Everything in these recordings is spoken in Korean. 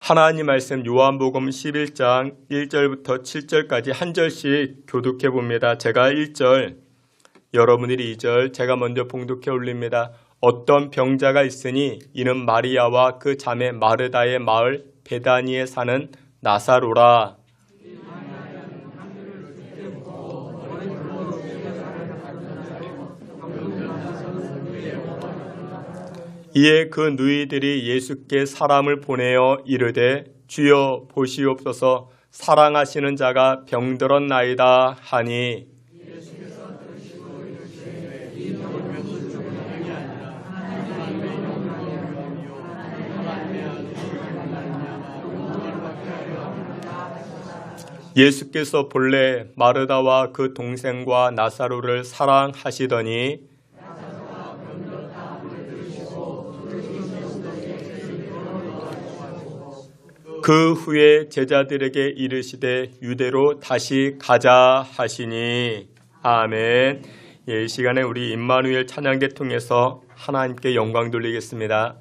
하나님 말씀 요한복음 11장 1절부터 7절까지 한 절씩 교독해 봅니다. 제가 1절, 여러분들이 2절, 제가 먼저 봉독해 올립니다. 어떤 병자가 있으니 이는 마리아와 그 자매 마르다의 마을 베다니에 사는 나사로라. 이에 그 누이들이 예수께 사람을 보내어 이르되 주여 보시옵소서 사랑하시는 자가 병들었나이다 하니 예수께서 본래 마르다와 그 동생과 나사로를 사랑하시더니 그 후에 제자들에게 이르시되 유대로 다시 가자 하시니. 아멘. 이 시간에 우리 임마누엘 찬양대 통해서 하나님께 영광 돌리겠습니다.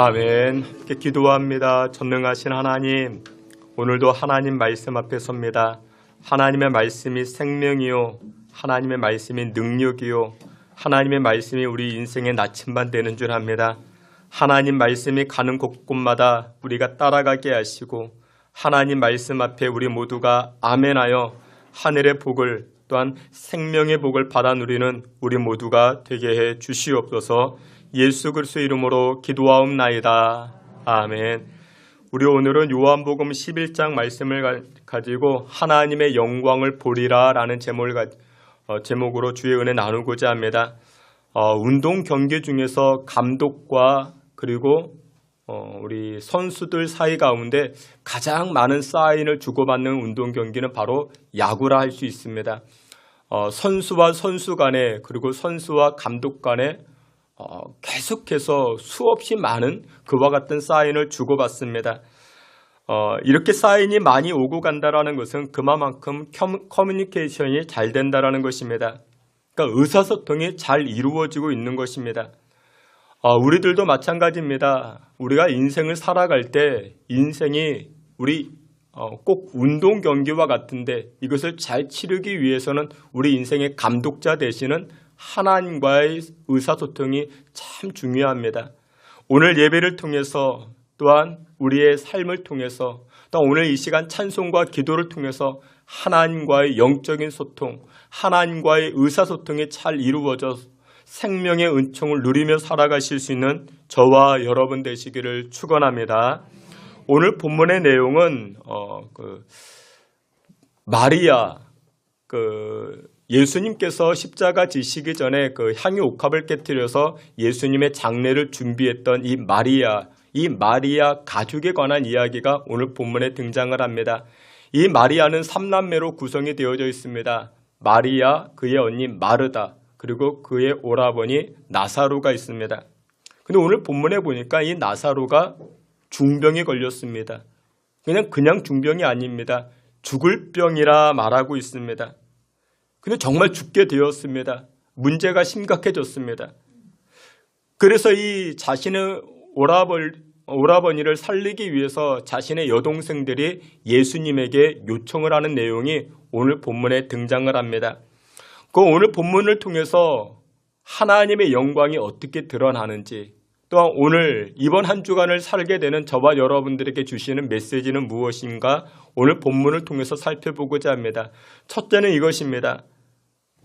아멘. 함께 기도합니다. 전능하신 하나님, 오늘도 하나님 말씀 앞에 섭니다. 하나님의 말씀이 생명이요, 하나님의 말씀이 능력이요, 하나님의 말씀이 우리 인생의 나침반 되는 줄 압니다. 하나님 말씀이 가는 곳곳마다 우리가 따라가게 하시고 하나님 말씀 앞에 우리 모두가 아멘하여 하늘의 복을 또한 생명의 복을 받아 누리는 우리 모두가 되게 해 주시옵소서. 예수 그리스도 이름으로 기도하옵나이다. 아멘. 우리 오늘은 요한복음 11장 말씀을 가지고 하나님의 영광을 보리라 라는 제목으로 주의 은혜 나누고자 합니다. 운동 경기 중에서 감독과 그리고 우리 선수들 사이 가운데 가장 많은 사인을 주고받는 운동 경기는 바로 야구라 할 수 있습니다. 선수와 선수 간에 그리고 선수와 감독 간에 계속해서 수없이 많은 그와 같은 사인을 주고받습니다. 이렇게 사인이 많이 오고 간다는 것은 그만큼 커뮤니케이션이 잘 된다는 것입니다. 그러니까 의사소통이 잘 이루어지고 있는 것입니다. 우리들도 마찬가지입니다. 우리가 인생을 살아갈 때 인생이 우리 꼭 운동 경기와 같은데 이것을 잘 치르기 위해서는 우리 인생의 감독자 되시는 하나님과의 의사소통이 참 중요합니다. 오늘 예배를 통해서 또한 우리의 삶을 통해서 또 오늘 이 시간 찬송과 기도를 통해서 하나님과의 영적인 소통, 하나님과의 의사소통이 잘 이루어져 생명의 은총을 누리며 살아가실 수 있는 저와 여러분 되시기를 축원합니다. 오늘 본문의 내용은 마리아 예수님께서 십자가 지시기 전에 그 향유 옥합을 깨뜨려서 예수님의 장례를 준비했던 이 마리아 가족에 관한 이야기가 오늘 본문에 등장을 합니다. 이 마리아는 3남매로 구성이 되어져 있습니다. 마리아, 그의 언니 마르다, 그리고 그의 오라버니 나사로가 있습니다. 근데 오늘 본문에 보니까 이 나사로가 중병에 걸렸습니다. 그냥 중병이 아닙니다. 죽을 병이라 말하고 있습니다. 근데 정말 죽게 되었습니다. 문제가 심각해졌습니다. 그래서 이 자신의 오라버니를 살리기 위해서 자신의 여동생들이 예수님에게 요청을 하는 내용이 오늘 본문에 등장을 합니다. 그 오늘 본문을 통해서 하나님의 영광이 어떻게 드러나는지, 또한 오늘 이번 한 주간을 살게 되는 저와 여러분들에게 주시는 메시지는 무엇인가 오늘 본문을 통해서 살펴보고자 합니다. 첫째는 이것입니다.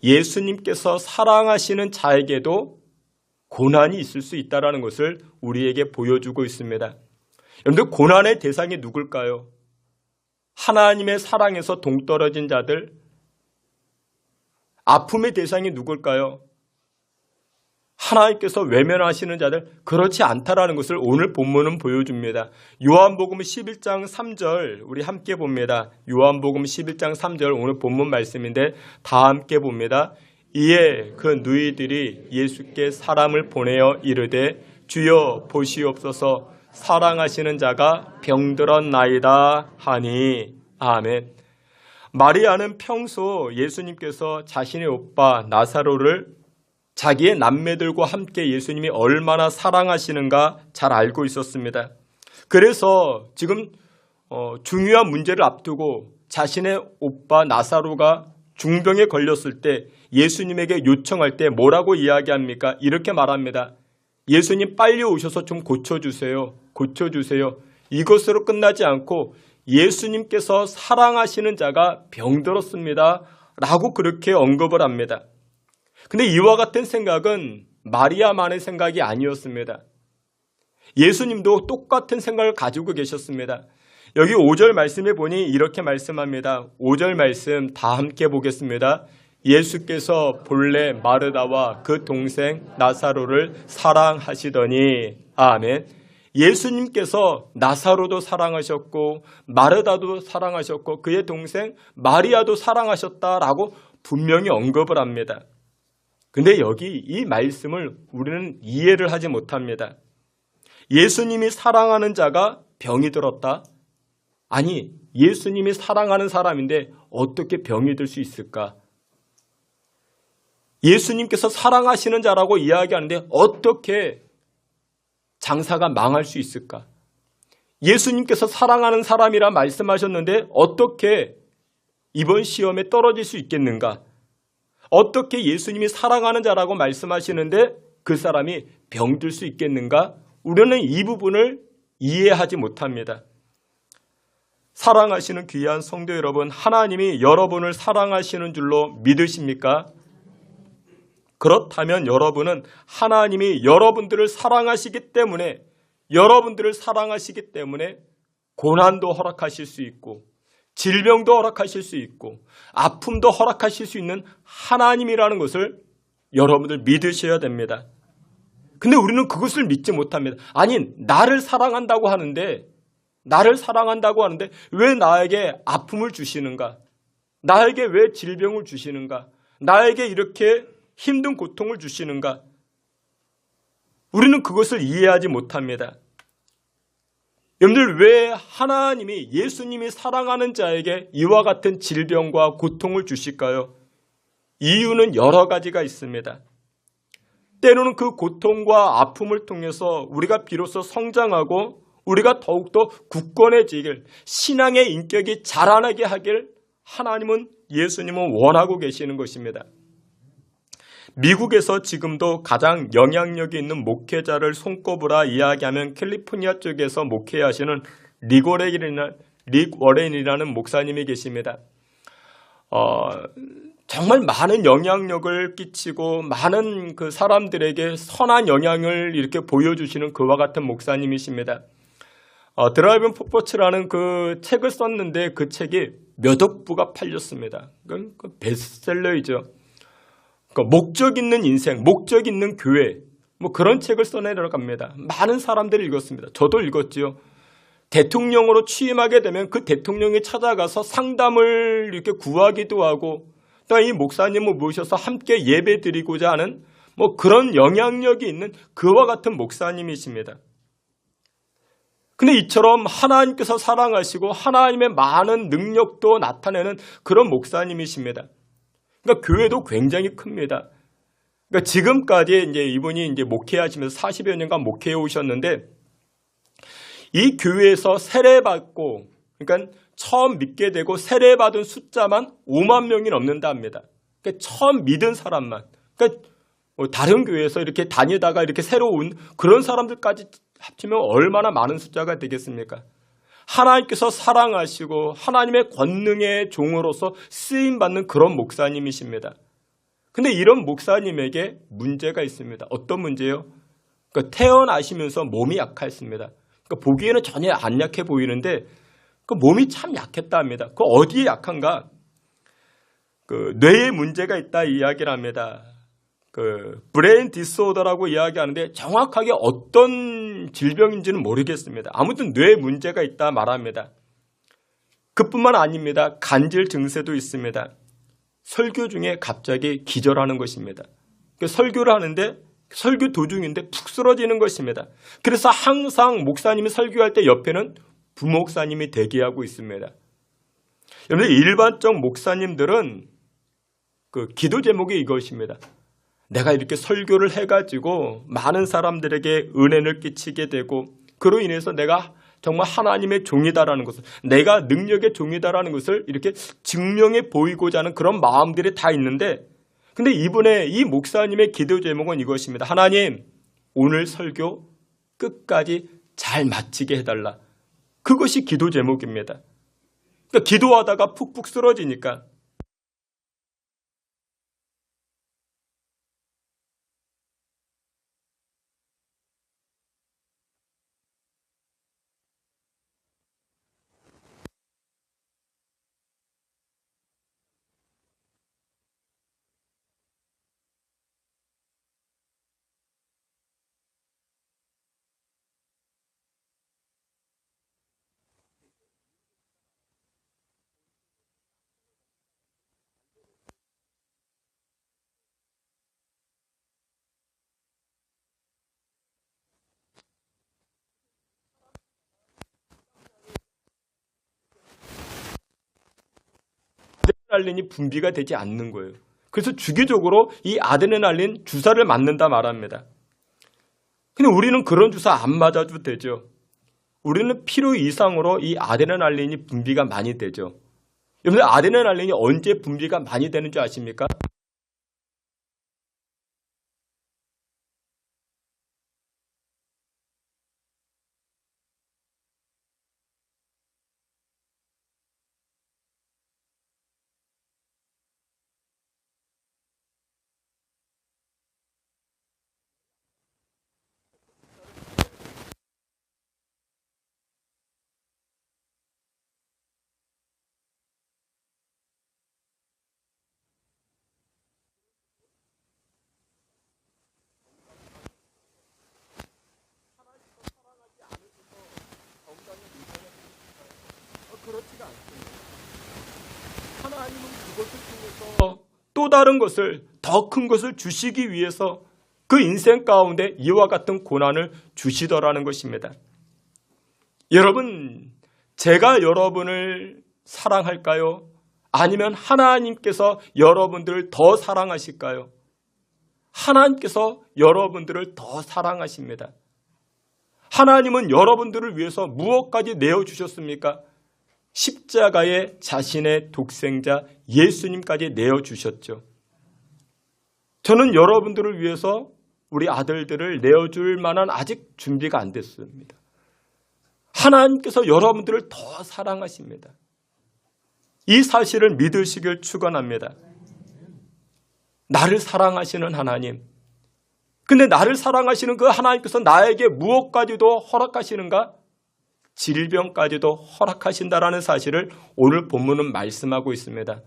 예수님께서 사랑하시는 자에게도 고난이 있을 수 있다는 것을 우리에게 보여주고 있습니다. 여러분들, 고난의 대상이 누굴까요? 하나님의 사랑에서 동떨어진 자들, 아픔의 대상이 누굴까요? 하나님께서 외면하시는 자들, 그렇지 않다라는 것을 오늘 본문은 보여줍니다. 요한복음 11장 3절 우리 함께 봅니다. 요한복음 11장 3절 오늘 본문 말씀인데 다 함께 봅니다. 이에 그 누이들이 예수께 사람을 보내어 이르되 주여 보시옵소서 사랑하시는 자가 병들었나이다 하니. 아멘. 마리아는 평소 예수님께서 자신의 오빠 나사로를 자기의 남매들과 함께 예수님이 얼마나 사랑하시는가 잘 알고 있었습니다. 그래서 지금 중요한 문제를 앞두고 자신의 오빠 나사로가 중병에 걸렸을 때 예수님에게 요청할 때 뭐라고 이야기합니까? 이렇게 말합니다. 예수님 빨리 오셔서 좀 고쳐주세요. 고쳐주세요. 이것으로 끝나지 않고 예수님께서 사랑하시는 자가 병들었습니다. 라고 그렇게 언급을 합니다. 근데 이와 같은 생각은 마리아만의 생각이 아니었습니다. 예수님도 똑같은 생각을 가지고 계셨습니다. 여기 5절 말씀에 보니 이렇게 말씀합니다. 5절 말씀 다 함께 보겠습니다. 예수께서 본래 마르다와 그 동생 나사로를 사랑하시더니. 아멘. 예수님께서 나사로도 사랑하셨고 마르다도 사랑하셨고 그의 동생 마리아도 사랑하셨다라고 분명히 언급을 합니다. 근데 여기 이 말씀을 우리는 이해를 하지 못합니다. 예수님이 사랑하는 자가 병이 들었다? 아니, 예수님이 사랑하는 사람인데 어떻게 병이 들 수 있을까? 예수님께서 사랑하시는 자라고 이야기하는데 어떻게 장사가 망할 수 있을까? 예수님께서 사랑하는 사람이라 말씀하셨는데 어떻게 이번 시험에 떨어질 수 있겠는가? 어떻게 예수님이 사랑하는 자라고 말씀하시는데 그 사람이 병들 수 있겠는가? 우리는 이 부분을 이해하지 못합니다. 사랑하시는 귀한 성도 여러분, 하나님이 여러분을 사랑하시는 줄로 믿으십니까? 그렇다면 여러분은 하나님이 여러분들을 사랑하시기 때문에 고난도 허락하실 수 있고 질병도 허락하실 수 있고 아픔도 허락하실 수 있는 하나님이라는 것을 여러분들 믿으셔야 됩니다. 근데 우리는 그것을 믿지 못합니다. 아니, 나를 사랑한다고 하는데 왜 나에게 아픔을 주시는가? 나에게 왜 질병을 주시는가? 나에게 이렇게 힘든 고통을 주시는가? 우리는 그것을 이해하지 못합니다. 여러분들, 왜 하나님이, 예수님이 사랑하는 자에게 이와 같은 질병과 고통을 주실까요? 이유는 여러 가지가 있습니다. 때로는 그 고통과 아픔을 통해서 우리가 비로소 성장하고 우리가 더욱더 굳건해지길, 신앙의 인격이 자라나게 하길 하나님은, 예수님은 원하고 계시는 것입니다. 미국에서 지금도 가장 영향력이 있는 목회자를 손꼽으라 이야기하면 캘리포니아 쪽에서 목회하시는 릭 워렌이라는 목사님이 계십니다. 정말 많은 영향력을 끼치고 많은 그 사람들에게 선한 영향을 이렇게 보여주시는 그와 같은 목사님이십니다. 드라이빙 포포츠라는 그 책을 썼는데 그 책이 몇 억 부가 팔렸습니다. 그 베스트셀러이죠. 목적 있는 인생, 목적 있는 교회, 뭐 그런 책을 써내려갑니다. 많은 사람들이 읽었습니다. 저도 읽었지요. 대통령으로 취임하게 되면 그 대통령이 찾아가서 상담을 이렇게 구하기도 하고, 또 이 목사님을 모셔서 함께 예배 드리고자 하는 뭐 그런 영향력이 있는 그와 같은 목사님이십니다. 근데 이처럼 하나님께서 사랑하시고 하나님의 많은 능력도 나타내는 그런 목사님이십니다. 그러니까 교회도 굉장히 큽니다. 그러니까 지금까지 이제 이분이 이제 목회하시면서 40여 년간 목회해 오셨는데, 이 교회에서 세례받고, 그러니까 처음 믿게 되고 세례받은 숫자만 5만 명이 넘는다 합니다. 그러니까 처음 믿은 사람만. 그러니까 다른 교회에서 이렇게 다니다가 이렇게 새로 온 그런 사람들까지 합치면 얼마나 많은 숫자가 되겠습니까? 하나님께서 사랑하시고 하나님의 권능의 종으로서 쓰임받는 그런 목사님이십니다. 근데 이런 목사님에게 문제가 있습니다. 어떤 문제요? 그러니까 태어나시면서 몸이 약했습니다. 그러니까 보기에는 전혀 안 약해 보이는데 그 몸이 참 약했다 합니다. 그 어디에 약한가? 그 뇌에 문제가 있다 이야기를 합니다. 그 브레인 디스오더라고 이야기하는데 정확하게 어떤 질병인지는 모르겠습니다. 아무튼 뇌에 문제가 있다 말합니다. 그뿐만 아닙니다. 간질 증세도 있습니다. 설교 중에 갑자기 기절하는 것입니다. 설교를 하는데 설교 도중인데 푹 쓰러지는 것입니다. 그래서 항상 목사님이 설교할 때 옆에는 부목사님이 대기하고 있습니다. 여러분, 일반적 목사님들은 그 기도 제목이 이것입니다. 내가 이렇게 설교를 해가지고 많은 사람들에게 은혜를 끼치게 되고 그로 인해서 내가 정말 하나님의 종이다라는 것을, 내가 능력의 종이다라는 것을 이렇게 증명해 보이고자 하는 그런 마음들이 다 있는데, 근데 이분의 이 목사님의 기도 제목은 이것입니다. 하나님, 오늘 설교 끝까지 잘 마치게 해달라. 그것이 기도 제목입니다. 그러니까 기도하다가 푹푹 쓰러지니까. 아드레날린이 분비가 되지 않는 거예요. 그래서 주기적으로 이 아드레날린 주사를 맞는다 말합니다. 근데 우리는 그런 주사 안 맞아도 되죠. 우리는 필요 이상으로 이 아드레날린이 분비가 많이 되죠. 여러분들, 아드레날린이 언제 분비가 많이 되는 줄 아십니까? 그렇지가 않습니다. 하나님은 그것을 통해서 또 다른 것을, 더 큰 것을 주시기 위해서 그 인생 가운데 이와 같은 고난을 주시더라는 것입니다. 여러분, 제가 여러분을 사랑할까요? 아니면 하나님께서 여러분들을 더 사랑하실까요? 하나님께서 여러분들을 더 사랑하십니다. 하나님은 여러분들을 위해서 무엇까지 내어주셨습니까? 십자가에 자신의 독생자 예수님까지 내어주셨죠. 저는 여러분들을 위해서 우리 아들들을 내어줄 만한 아직 준비가 안 됐습니다. 하나님께서 여러분들을 더 사랑하십니다. 이 사실을 믿으시길 축원합니다. 나를 사랑하시는 하나님. 근데 나를 사랑하시는 그 하나님께서 나에게 무엇까지도 허락하시는가? 질병까지도 허락하신다라는 사실을 오늘 본문은 말씀하고 있습니다.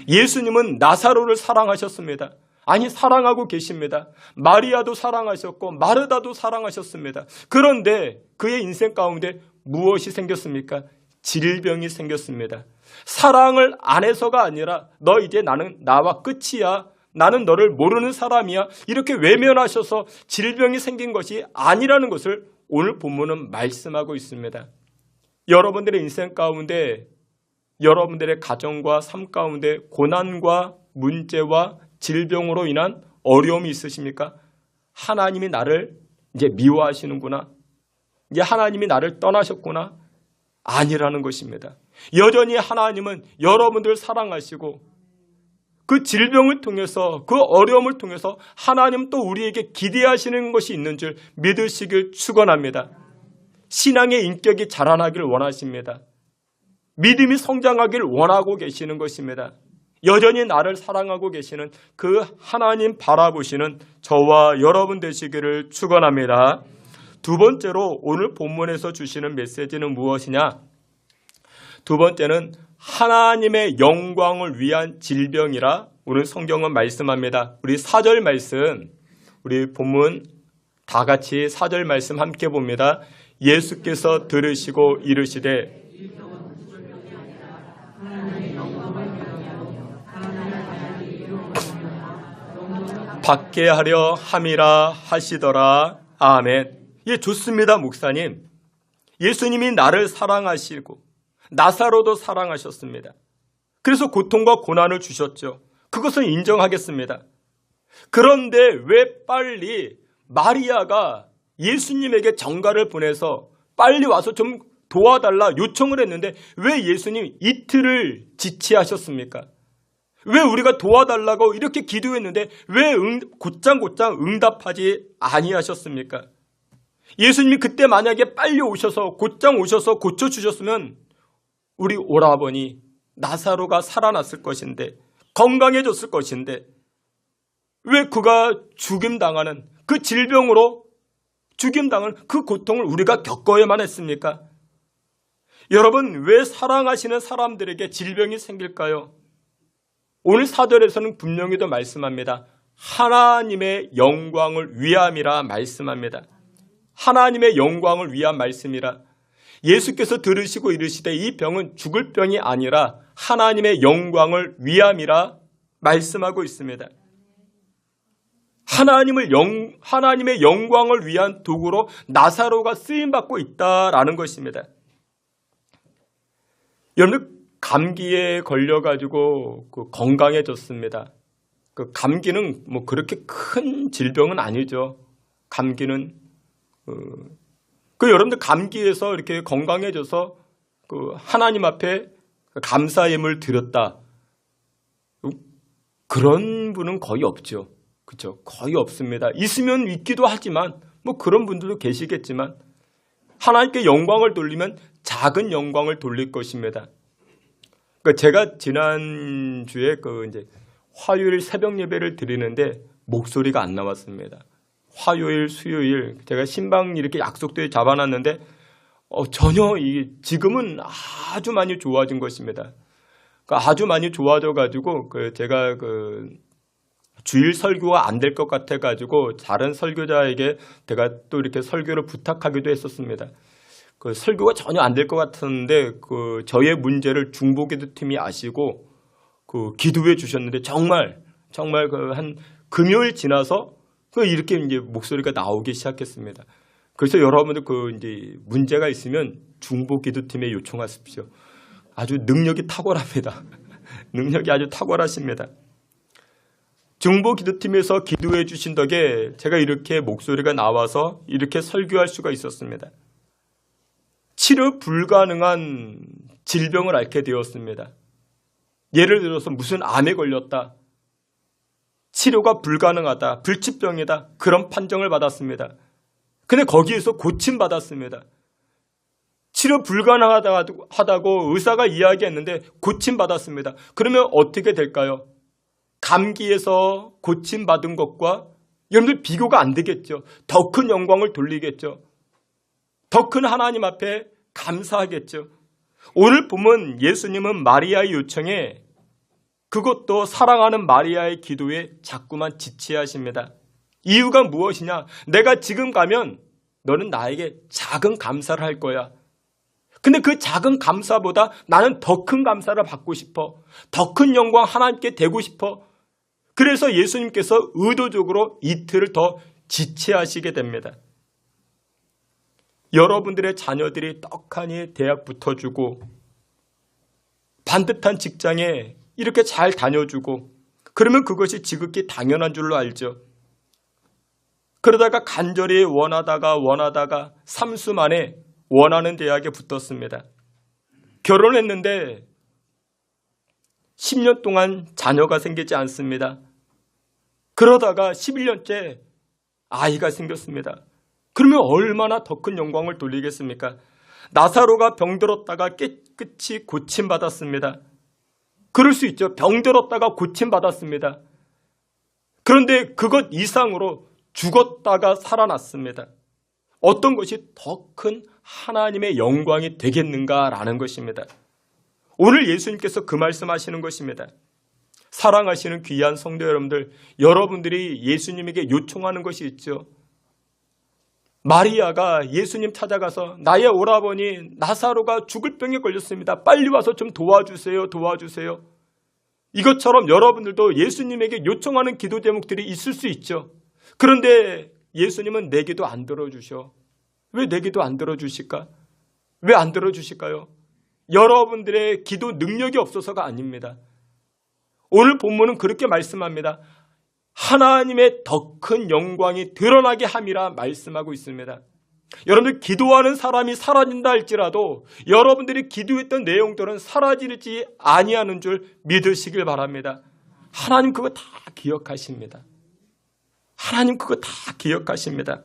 예수님은 나사로를 사랑하셨습니다. 아니, 사랑하고 계십니다. 마리아도 사랑하셨고 마르다도 사랑하셨습니다. 그런데 그의 인생 가운데 무엇이 생겼습니까? 질병이 생겼습니다. 사랑을 안 해서가 아니라 너 이제 나는 나와 끝이야. 나는 너를 모르는 사람이야. 이렇게 외면하셔서 질병이 생긴 것이 아니라는 것을 오늘 본문은 말씀하고 있습니다. 여러분들의 인생 가운데, 여러분들의 가정과 삶 가운데 고난과 문제와 질병으로 인한 어려움이 있으십니까? 하나님이 나를 이제 미워하시는구나. 이제 하나님이 나를 떠나셨구나. 아니라는 것입니다. 여전히 하나님은 여러분들을 사랑하시고 그 질병을 통해서, 그 어려움을 통해서 하나님 또 우리에게 기대하시는 것이 있는 줄 믿으시길 축원합니다. 신앙의 인격이 자라나길 원하십니다. 믿음이 성장하길 원하고 계시는 것입니다. 여전히 나를 사랑하고 계시는 그 하나님 바라보시는 저와 여러분 되시기를 축원합니다. 두 번째로 오늘 본문에서 주시는 메시지는 무엇이냐? 두 번째는 하나님의 영광을 위한 질병이라 오늘 성경은 말씀합니다. 우리 4절 말씀, 우리 본문 다 같이 4절 말씀 함께 봅니다. 예수께서 들으시고 이르시되 받게 하려 함이라 하시더라. 아멘. 예, 좋습니다, 목사님. 예수님이 나를 사랑하시고 나사로도 사랑하셨습니다. 그래서 고통과 고난을 주셨죠. 그것은 인정하겠습니다. 그런데 왜 빨리 마리아가 예수님에게 정가를 보내서 빨리 와서 좀 도와달라 요청을 했는데 왜 예수님 이틀을 지체하셨습니까? 왜 우리가 도와달라고 이렇게 기도했는데 왜 곧장 응답하지 아니하셨습니까? 예수님이 그때 만약에 빨리 오셔서 곧장 오셔서 고쳐주셨으면 우리 오라버니 나사로가 살아났을 것인데, 건강해졌을 것인데 왜 그가 죽임당하는 그 질병으로 죽임당하는 그 고통을 우리가 겪어야만 했습니까? 여러분, 왜 사랑하시는 사람들에게 질병이 생길까요? 오늘 4절에서는 분명히 더 말씀합니다. 하나님의 영광을 위함이라 말씀합니다. 하나님의 영광을 위한 말씀이라. 예수께서 들으시고 이르시되 이 병은 죽을 병이 아니라 하나님의 영광을 위함이라 말씀하고 있습니다. 하나님의 영광을 위한 도구로 나사로가 쓰임받고 있다라는 것입니다. 여러분, 감기에 걸려가지고 건강해졌습니다. 그 감기는 뭐 그렇게 큰 질병은 아니죠. 감기는 여러분들 감기에서 이렇게 건강해져서 하나님 앞에 감사 예물 드렸다. 그런 분은 거의 없죠. 그렇죠? 거의 없습니다. 있으면 있기도 하지만 뭐 그런 분들도 계시겠지만 하나님께 영광을 돌리면 작은 영광을 돌릴 것입니다. 제가 지난주에 이제 화요일 새벽 예배를 드리는데 목소리가 안 나왔습니다. 화요일, 수요일 제가 신방 이렇게 약속도 잡아놨는데 전혀 지금은 아주 많이 좋아진 것입니다. 아주 많이 좋아져가지고 제가 주일 설교가 안 될 것 같아가지고 다른 설교자에게 제가 또 이렇게 설교를 부탁하기도 했었습니다. 그 설교가 전혀 안 될 것 같았는데 저의 문제를 중보기도팀이 아시고 기도해 주셨는데 정말 한 금요일 지나서 이렇게 이제 목소리가 나오기 시작했습니다. 그래서 여러분들 이제 문제가 있으면 중보기도팀에 요청하십시오. 아주 능력이 탁월합니다. 능력이 아주 탁월하십니다. 중보기도팀에서 기도해 주신 덕에 제가 이렇게 목소리가 나와서 이렇게 설교할 수가 있었습니다. 치료 불가능한 질병을 앓게 되었습니다. 예를 들어서 무슨 암에 걸렸다. 치료가 불가능하다. 불치병이다. 그런 판정을 받았습니다. 근데 거기에서 고침받았습니다. 치료 불가능하다고 의사가 이야기했는데 고침받았습니다. 그러면 어떻게 될까요? 감기에서 고침받은 것과 여러분들 비교가 안 되겠죠. 더 큰 영광을 돌리겠죠. 더 큰 하나님 앞에 감사하겠죠. 오늘 보면 예수님은 마리아의 요청에 그것도 사랑하는 마리아의 기도에 자꾸만 지체하십니다. 이유가 무엇이냐? 내가 지금 가면 너는 나에게 작은 감사를 할 거야. 근데 그 작은 감사보다 나는 더 큰 감사를 받고 싶어. 더 큰 영광 하나님께 되고 싶어. 그래서 예수님께서 의도적으로 이틀을 더 지체하시게 됩니다. 여러분들의 자녀들이 떡하니 대학 붙어주고 반듯한 직장에 이렇게 잘 다녀주고 그러면 그것이 지극히 당연한 줄로 알죠. 그러다가 간절히 원하다가 3수 만에 원하는 대학에 붙었습니다. 결혼했는데 10년 동안 자녀가 생기지 않습니다. 그러다가 11년째 아이가 생겼습니다. 그러면 얼마나 더 큰 영광을 돌리겠습니까? 나사로가 병들었다가 깨끗이 고침받았습니다. 그럴 수 있죠. 병들었다가 고침받았습니다. 그런데 그것 이상으로 죽었다가 살아났습니다. 어떤 것이 더 큰 하나님의 영광이 되겠는가라는 것입니다. 오늘 예수님께서 그 말씀하시는 것입니다. 사랑하시는 귀한 성도 여러분들, 여러분들이 예수님에게 요청하는 것이 있죠. 마리아가 예수님 찾아가서 나의 오라버니 나사로가 죽을 병에 걸렸습니다. 빨리 와서 좀 도와주세요. 이것처럼 여러분들도 예수님에게 요청하는 기도 제목들이 있을 수 있죠. 그런데 예수님은 내 기도 안 들어주셔. 왜 내 기도 안 들어주실까? 왜 안 들어주실까요? 여러분들의 기도 능력이 없어서가 아닙니다. 오늘 본문은 그렇게 말씀합니다. 하나님의 더 큰 영광이 드러나게 함이라 말씀하고 있습니다. 여러분들 기도하는 사람이 사라진다 할지라도 여러분들이 기도했던 내용들은 사라지지 아니하는 줄 믿으시길 바랍니다. 하나님 그거 다 기억하십니다. 하나님 그거 다 기억하십니다.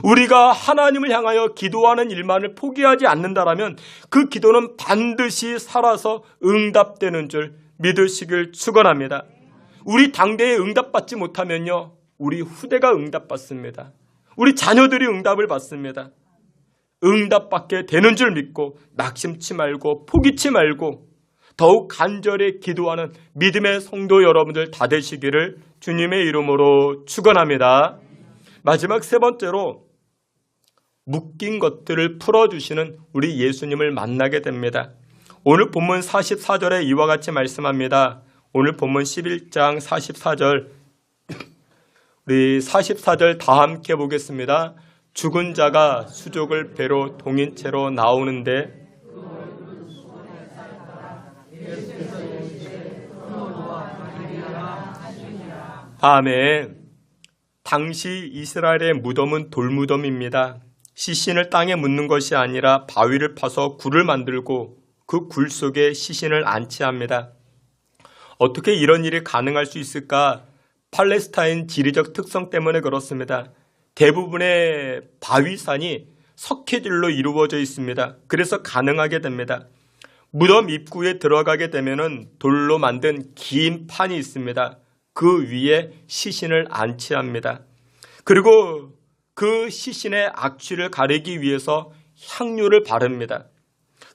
우리가 하나님을 향하여 기도하는 일만을 포기하지 않는다라면 그 기도는 반드시 살아서 응답되는 줄 믿으시길 축원합니다. 우리 당대에 응답받지 못하면요, 우리 후대가 응답받습니다. 우리 자녀들이 응답을 받습니다. 응답받게 되는 줄 믿고 낙심치 말고 포기치 말고 더욱 간절히 기도하는 믿음의 성도 여러분들 다 되시기를 주님의 이름으로 축원합니다. 마지막 세 번째로 묶인 것들을 풀어주시는 우리 예수님을 만나게 됩니다. 오늘 본문 44절에 이와 같이 말씀합니다. 오늘 본문 11장 44절, 우리 44절 다 함께 보겠습니다. 죽은 자가 수족을 배로 동인 채로 나오는데 아멘. 당시 이스라엘의 무덤은 돌무덤입니다. 시신을 땅에 묻는 것이 아니라 바위를 파서 굴을 만들고 그 굴 속에 시신을 안치합니다. 어떻게 이런 일이 가능할 수 있을까? 팔레스타인 지리적 특성 때문에 그렇습니다. 대부분의 바위산이 석회질로 이루어져 있습니다. 그래서 가능하게 됩니다. 무덤 입구에 들어가게 되면은 돌로 만든 긴 판이 있습니다. 그 위에 시신을 안치합니다. 그리고 그 시신의 악취를 가리기 위해서 향료를 바릅니다.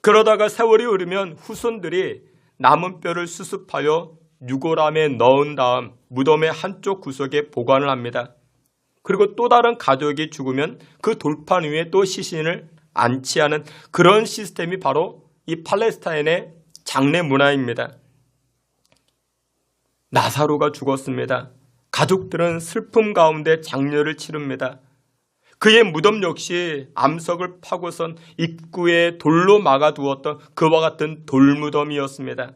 그러다가 세월이 흐르면 후손들이 남은 뼈를 수습하여 유골함에 넣은 다음 무덤의 한쪽 구석에 보관을 합니다. 그리고 또 다른 가족이 죽으면 그 돌판 위에 또 시신을 않지 않은 그런 시스템이 바로 이 팔레스타인의 장례 문화입니다. 나사로가 죽었습니다. 가족들은 슬픔 가운데 장례를 치릅니다. 그의 무덤 역시 암석을 파고선 입구에 돌로 막아두었던 그와 같은 돌무덤이었습니다.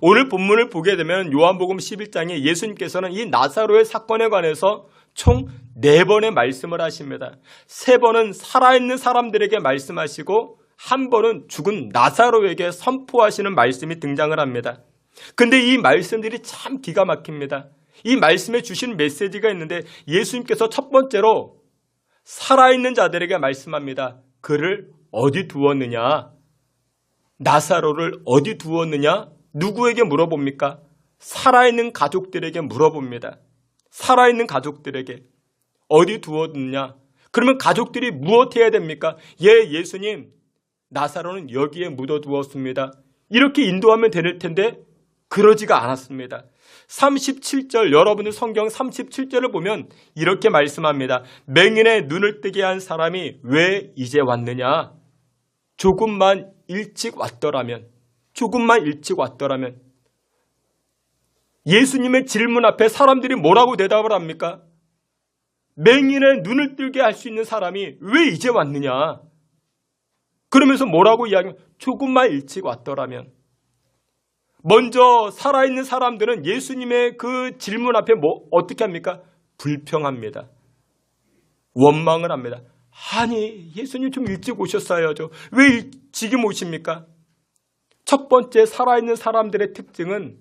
오늘 본문을 보게 되면 요한복음 11장에 예수님께서는 이 나사로의 사건에 관해서 총 4번의 말씀을 하십니다. 3번은 살아있는 사람들에게 말씀하시고 1번은 죽은 나사로에게 선포하시는 말씀이 등장을 합니다. 근데 이 말씀들이 참 기가 막힙니다. 이 말씀에 주신 메시지가 있는데 예수님께서 첫 번째로 살아있는 자들에게 말씀합니다. 그를 어디 두었느냐? 나사로를 어디 두었느냐? 누구에게 물어봅니까? 살아있는 가족들에게 물어봅니다. 살아있는 가족들에게 어디 두었느냐? 그러면 가족들이 무엇해야 됩니까? 예수님, 나사로는 여기에 묻어두었습니다. 이렇게 인도하면 될 텐데 그러지가 않았습니다. 37절, 여러분들 성경 37절을 보면 이렇게 말씀합니다. 맹인의 눈을 뜨게 한 사람이 왜 이제 왔느냐? 조금만 일찍 왔더라면, 예수님의 질문 앞에 사람들이 뭐라고 대답을 합니까? 맹인의 눈을 뜨게 할 수 있는 사람이 왜 이제 왔느냐? 그러면서 뭐라고 이야기하면 조금만 일찍 왔더라면. 먼저 살아있는 사람들은 예수님의 그 질문 앞에 어떻게 합니까? 불평합니다. 원망을 합니다. 아니, 예수님 좀 일찍 오셨어야죠. 왜 지금 오십니까? 첫 번째 살아있는 사람들의 특징은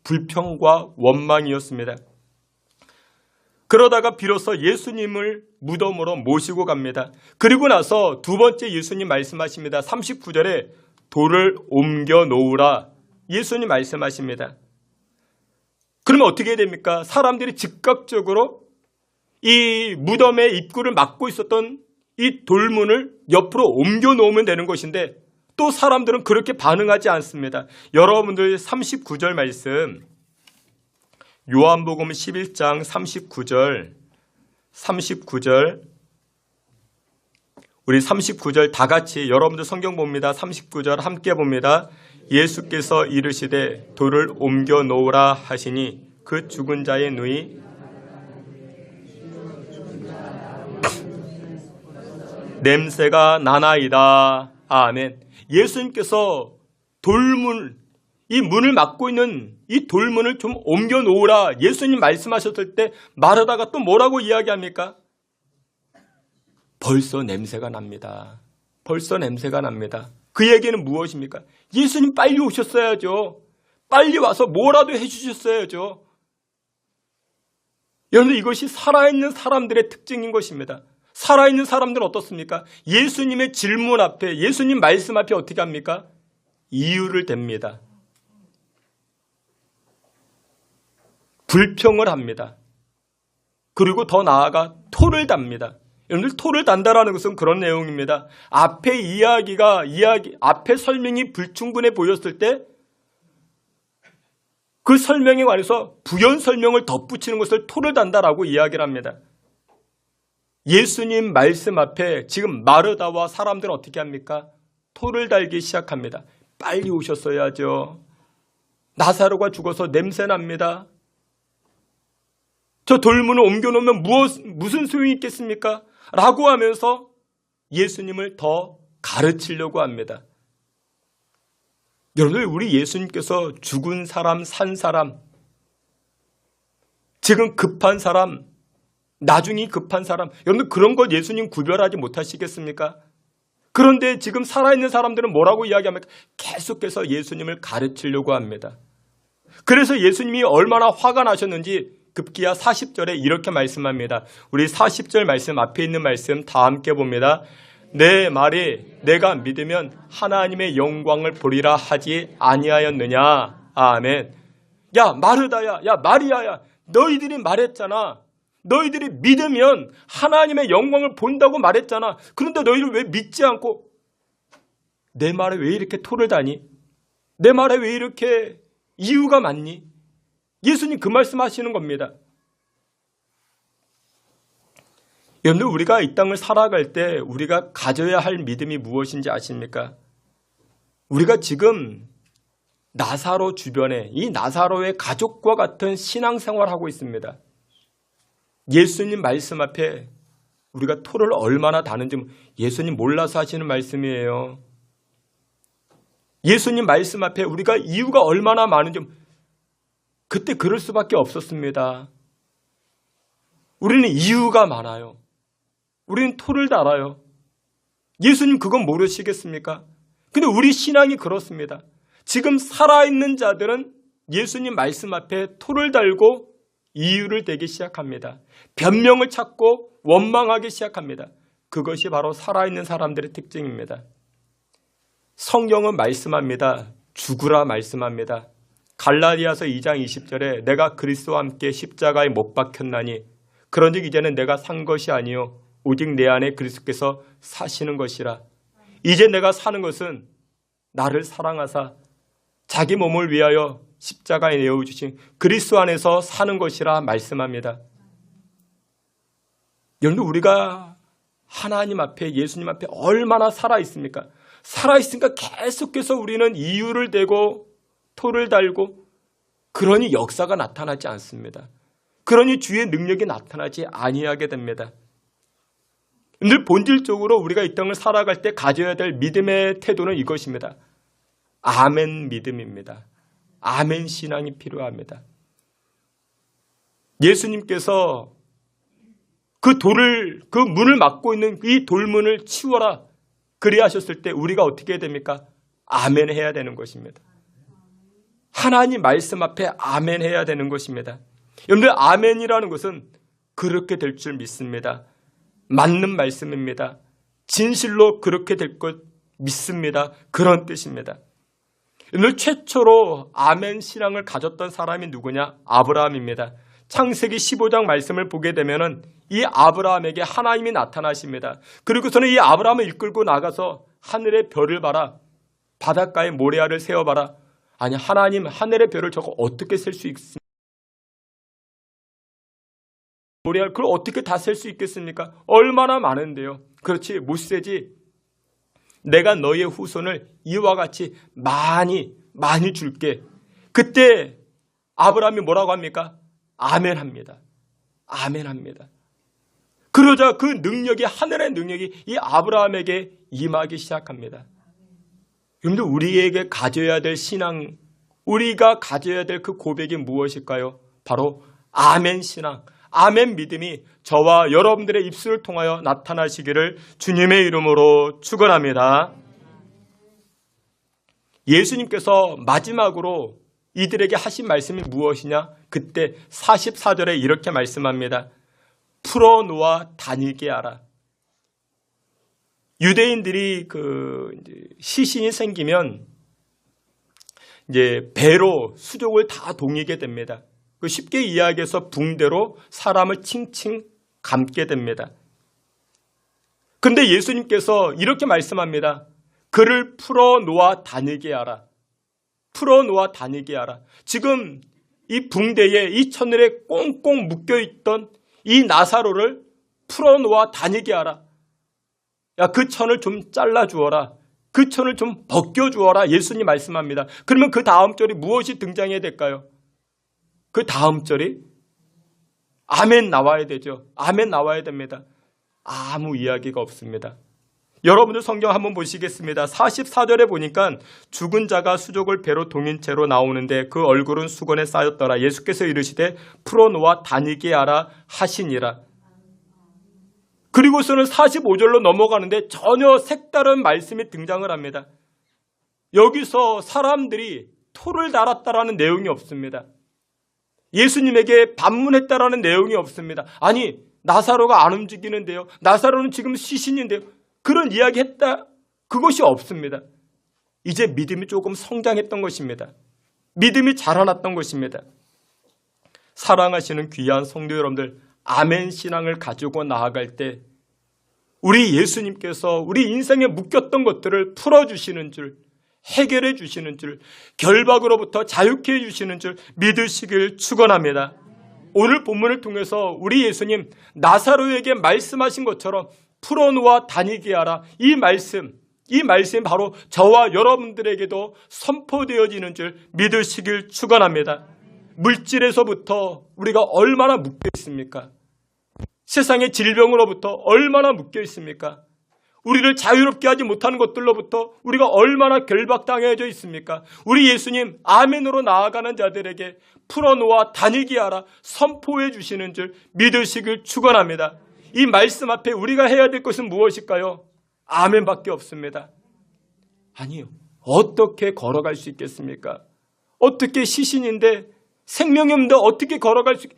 불평과 원망이었습니다. 그러다가 비로소 예수님을 무덤으로 모시고 갑니다. 그리고 나서 두 번째 예수님 말씀하십니다. 39절에 돌을 옮겨 놓으라. 예수님 말씀하십니다. 그러면 어떻게 됩니까? 사람들이 즉각적으로 이 무덤의 입구를 막고 있었던 이 돌문을 옆으로 옮겨 놓으면 되는 것인데 또 사람들은 그렇게 반응하지 않습니다. 여러분들 39절 말씀, 요한복음 11장 39절 우리 39절 다 같이 여러분들 성경 봅니다. 39절 함께 봅니다. 예수께서 이르시되 돌을 옮겨 놓으라 하시니 그 죽은 자의 누이 냄새가 나나이다. 아멘. 예수님께서 이 문을 막고 있는 이 돌문을 좀 옮겨 놓으라. 예수님 말씀하셨을 때 마르다가 또 뭐라고 이야기합니까? 벌써 냄새가 납니다. 그 얘기는 무엇입니까? 예수님 빨리 오셨어야죠. 빨리 와서 뭐라도 해주셨어야죠. 여러분, 이것이 살아있는 사람들의 특징인 것입니다. 살아있는 사람들은 어떻습니까? 예수님의 질문 앞에, 예수님 말씀 앞에 어떻게 합니까? 이유를 댑니다. 불평을 합니다. 그리고 더 나아가 토를 답니다. 여러분들, 토를 단다라는 것은 그런 내용입니다. 앞에 앞에 설명이 불충분해 보였을 때 그 설명에 관해서 부연 설명을 덧붙이는 것을 토를 단다라고 이야기를 합니다. 예수님 말씀 앞에 지금 마르다와 사람들은 어떻게 합니까? 토를 달기 시작합니다. 빨리 오셨어야죠. 나사로가 죽어서 냄새 납니다. 저 돌문을 옮겨놓으면 무슨 소용이 있겠습니까? 라고 하면서 예수님을 더 가르치려고 합니다. 여러분들, 우리 예수님께서 죽은 사람, 산 사람, 지금 급한 사람, 나중에 급한 사람, 여러분들 그런 것 예수님 구별하지 못하시겠습니까? 그런데 지금 살아있는 사람들은 뭐라고 이야기합니까? 계속해서 예수님을 가르치려고 합니다. 그래서 예수님이 얼마나 화가 나셨는지 급기야 40절에 이렇게 말씀합니다. 우리 40절 말씀 앞에 있는 말씀 다 함께 봅니다. 내 말이 내가 믿으면 하나님의 영광을 보리라 하지 아니하였느냐. 아멘. 야 마르다야, 야 마리아야, 너희들이 말했잖아. 너희들이 믿으면 하나님의 영광을 본다고 말했잖아. 그런데 너희들 왜 믿지 않고 내 말에 왜 이렇게 토를 다니? 내 말에 왜 이렇게 이유가 많니? 예수님 그 말씀하시는 겁니다. 여러분들, 우리가 이 땅을 살아갈 때 우리가 가져야 할 믿음이 무엇인지 아십니까? 우리가 지금 나사로 주변에 이 나사로의 가족과 같은 신앙생활을 하고 있습니다. 예수님 말씀 앞에 우리가 토를 얼마나 다는지 예수님 몰라서 하시는 말씀이에요. 예수님 말씀 앞에 우리가 이유가 얼마나 많은지 그때 그럴 수밖에 없었습니다. 우리는 이유가 많아요. 우리는 토를 달아요. 예수님 그건 모르시겠습니까? 근데 우리 신앙이 그렇습니다. 지금 살아있는 자들은 예수님 말씀 앞에 토를 달고 이유를 대기 시작합니다. 변명을 찾고 원망하기 시작합니다. 그것이 바로 살아있는 사람들의 특징입니다. 성경은 말씀합니다. 죽으라 말씀합니다. 갈라디아서 2장 20절에 내가 그리스도와 함께 십자가에 못 박혔나니 그런즉 이제는 내가 산 것이 아니요 오직 내 안에 그리스도께서 사시는 것이라. 이제 내가 사는 것은 나를 사랑하사 자기 몸을 위하여 십자가에 내어주신 그리스도 안에서 사는 것이라 말씀합니다. 여러분, 우리가 하나님 앞에 예수님 앞에 얼마나 살아있습니까? 살아있으니까 계속해서 우리는 이유를 대고 토를 달고 그러니 역사가 나타나지 않습니다. 그러니 주의 능력이 나타나지 아니하게 됩니다. 늘 본질적으로 우리가 이 땅을 살아갈 때 가져야 될 믿음의 태도는 이것입니다. 아멘 믿음입니다. 아멘 신앙이 필요합니다. 예수님께서 그 문을 막고 있는 이 돌문을 치워라 그리 하셨을 때 우리가 어떻게 해야 됩니까? 아멘 해야 되는 것입니다. 하나님 말씀 앞에 아멘 해야 되는 것입니다. 여러분들, 아멘이라는 것은 그렇게 될 줄 믿습니다. 맞는 말씀입니다. 진실로 그렇게 될 것 믿습니다. 그런 뜻입니다. 오늘 최초로 아멘 신앙을 가졌던 사람이 누구냐? 아브라함입니다. 창세기 15장 말씀을 보게 되면은 이 아브라함에게 하나님이 나타나십니다. 그리고서는 이 아브라함을 이끌고 나가서 하늘의 별을 봐라. 바닷가에 모래알을 세어봐라. 아니, 하나님 하늘의 별을 저거 어떻게 셀 수 있습니까? 모래알 그걸 어떻게 다 셀 수 있겠습니까? 얼마나 많은데요. 그렇지, 못 세지. 내가 너의 후손을 이와 같이 많이 줄게. 그때 아브라함이 뭐라고 합니까? 아멘합니다. 아멘합니다. 그러자 그 능력이, 하늘의 능력이 이 아브라함에게 임하기 시작합니다. 여러분들, 우리에게 가져야 될 신앙, 우리가 가져야 될 그 고백이 무엇일까요? 바로 아멘 신앙, 아멘 믿음이 저와 여러분들의 입술을 통하여 나타나시기를 주님의 이름으로 축원합니다. 예수님께서 마지막으로 이들에게 하신 말씀이 무엇이냐? 그때 44절에 이렇게 말씀합니다. 풀어놓아 다니게 하라. 유대인들이 시신이 생기면 이제 배로 수족을 다 동이게 됩니다. 쉽게 이야기해서 붕대로 사람을 칭칭 감게 됩니다. 그런데 예수님께서 이렇게 말씀합니다. 그를 풀어놓아 다니게 하라. 풀어놓아 다니게 하라. 지금 이 붕대에, 이 천을에 꽁꽁 묶여있던 이 나사로를 풀어놓아 다니게 하라. 야, 그 천을 좀 잘라주어라. 그 천을 좀 벗겨주어라. 예수님 말씀합니다. 그러면 그 다음 절이 무엇이 등장해야 될까요? 그 다음 절이 아멘 나와야 되죠. 아멘 나와야 됩니다. 아무 이야기가 없습니다. 여러분들 성경 한번 보시겠습니다. 44절에 보니까 죽은 자가 수족을 배로 동인 채로 나오는데 그 얼굴은 수건에 쌓였더라. 예수께서 이르시되 풀어놓아 다니게 하라 하시니라. 그리고서는 45절로 넘어가는데 전혀 색다른 말씀이 등장을 합니다. 여기서 사람들이 토를 달았다라는 내용이 없습니다. 예수님에게 반문했다라는 내용이 없습니다. 아니, 나사로가 안 움직이는데요. 나사로는 지금 시신인데요. 그런 이야기 했다. 그것이 없습니다. 이제 믿음이 조금 성장했던 것입니다. 믿음이 자라났던 것입니다. 사랑하시는 귀한 성도 여러분들, 아멘 신앙을 가지고 나아갈 때 우리 예수님께서 우리 인생에 묶였던 것들을 풀어주시는 줄, 해결해 주시는 줄, 결박으로부터 자유케 해 주시는 줄 믿으시길 축원합니다. 오늘 본문을 통해서 우리 예수님 나사로에게 말씀하신 것처럼 풀어놓아 다니게 하라. 이 말씀이 바로 저와 여러분들에게도 선포되어지는 줄 믿으시길 축원합니다. 물질에서부터 우리가 얼마나 묶여 있습니까? 세상의 질병으로부터 얼마나 묶여 있습니까? 우리를 자유롭게 하지 못하는 것들로부터 우리가 얼마나 결박당해져 있습니까? 우리 예수님 아멘으로 나아가는 자들에게 풀어놓아 다니게 하라 선포해 주시는 줄 믿으시길 축원합니다. 이 말씀 앞에 우리가 해야 될 것은 무엇일까요? 아멘밖에 없습니다. 아니요. 어떻게 걸어갈 수 있겠습니까? 어떻게 시신인데 생명이 없는데 어떻게 걸어갈 수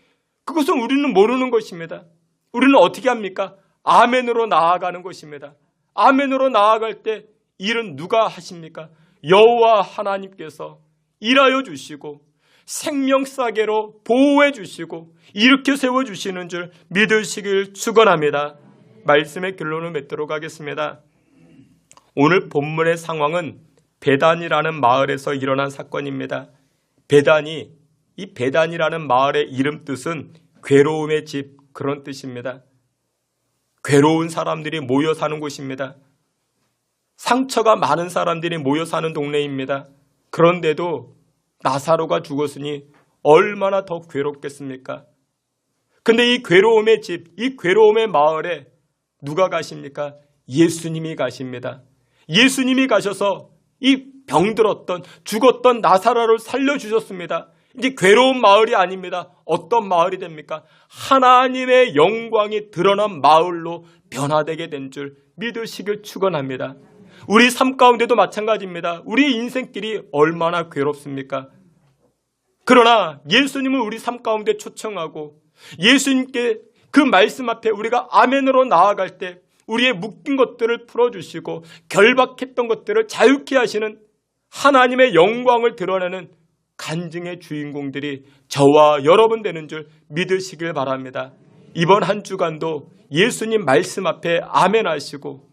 그것은 우리는 모르는 것입니다. 우리는 어떻게 합니까? 아멘으로 나아가는 것입니다. 아멘으로 나아갈 때 일은 누가 하십니까? 여호와 하나님께서 일하여 주시고 생명싸개로 보호해 주시고 일으켜 세워주시는 줄 믿으시길 축원합니다. 말씀의 결론을 맺도록 하겠습니다. 오늘 본문의 상황은 베단이라는 마을에서 일어난 사건입니다. 이 베단이라는 마을의 이름 뜻은 괴로움의 집 그런 뜻입니다. 괴로운 사람들이 모여 사는 곳입니다. 상처가 많은 사람들이 모여 사는 동네입니다. 그런데도 나사로가 죽었으니 얼마나 더 괴롭겠습니까? 근데 이 괴로움의 집, 이 괴로움의 마을에 누가 가십니까? 예수님이 가십니다. 예수님이 가셔서 이 병들었던 죽었던 나사로를 살려주셨습니다. 이제 괴로운 마을이 아닙니다. 어떤 마을이 됩니까? 하나님의 영광이 드러난 마을로 변화되게 된 줄 믿으시길 축원합니다. 우리 삶 가운데도 마찬가지입니다. 우리 인생길이 얼마나 괴롭습니까? 그러나 예수님을 우리 삶 가운데 초청하고 예수님께 그 말씀 앞에 우리가 아멘으로 나아갈 때 우리의 묶인 것들을 풀어주시고 결박했던 것들을 자유케 하시는 하나님의 영광을 드러내는 간증의 주인공들이 저와 여러분 되는 줄 믿으시길 바랍니다. 이번 한 주간도 예수님 말씀 앞에 아멘 하시고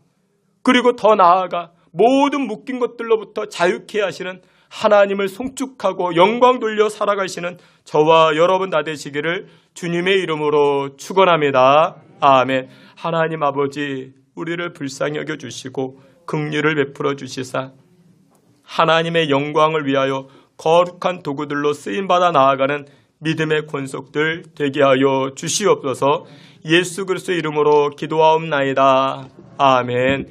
그리고 더 나아가 모든 묶인 것들로부터 자유케 하시는 하나님을 송축하고 영광 돌려 살아가시는 저와 여러분 다 되시기를 주님의 이름으로 축원합니다. 아멘. 하나님 아버지 우리를 불쌍히 여겨주시고 긍휼을 베풀어 주시사 하나님의 영광을 위하여 거룩한 도구들로 쓰임받아 나아가는 믿음의 권속들 되게 하여 주시옵소서. 예수 그리스도의 이름으로 기도하옵나이다. 아멘.